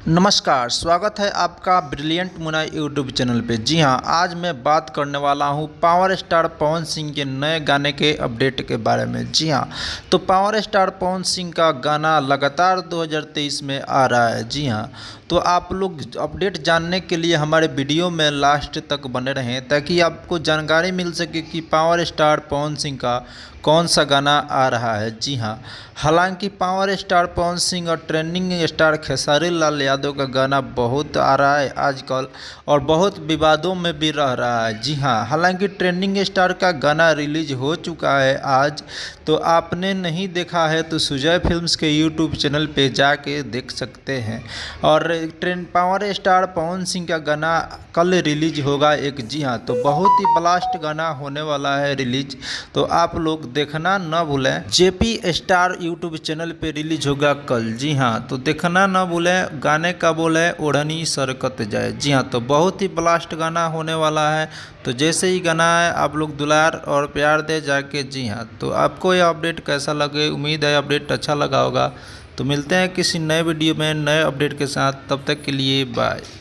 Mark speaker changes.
Speaker 1: नमस्कार, स्वागत है आपका ब्रिलियंट मुन्ना यूट्यूब चैनल पे। जी हाँ, आज मैं बात करने वाला हूँ पावर स्टार पवन सिंह के नए गाने के अपडेट के बारे में। जी हाँ, तो पावर स्टार पवन सिंह का गाना लगातार 2023 में आ रहा है। जी हाँ, तो आप लोग अपडेट जानने के लिए हमारे वीडियो में लास्ट तक बने रहें ताकि आपको जानकारी मिल सके कि पावर स्टार पवन सिंह का कौन सा गाना आ रहा है। जी हाँ, हालांकि पावर स्टार पवन सिंह और ट्रेंडिंग स्टार खेसारी लाल यादव का गाना बहुत आ रहा है आजकल और बहुत विवादों में भी रह रहा है। जी हाँ, हालांकि ट्रेंडिंग स्टार का गाना रिलीज हो चुका है आज, तो आपने नहीं देखा है तो सुजय फिल्म्स के यूट्यूब चैनल पे जाके देख सकते हैं। और trend power star Pawan Singh का गाना कल रिलीज होगा एक। जी हाँ, तो बहुत ही ब्लास्ट गाना होने वाला है रिलीज, तो आप लोग देखना ना भूलें। जेपी स्टार यूट्यूब चैनल पे रिलीज होगा कल। जी हाँ, तो देखना ना भूलें। गाने का बोल है ओढ़नी सरकत जाए। जी हाँ, तो बहुत ही ब्लास्ट गाना होने वाला है। तो जैसे ही गाना है आप लोग दुलार और प्यार दे जाके। जी हाँ, तो आपको यह अपडेट कैसा लगे, उम्मीद है अपडेट अच्छा लगा होगा। तो मिलते हैं किसी नए वीडियो में नए अपडेट के साथ, तब तक के लिए बाय।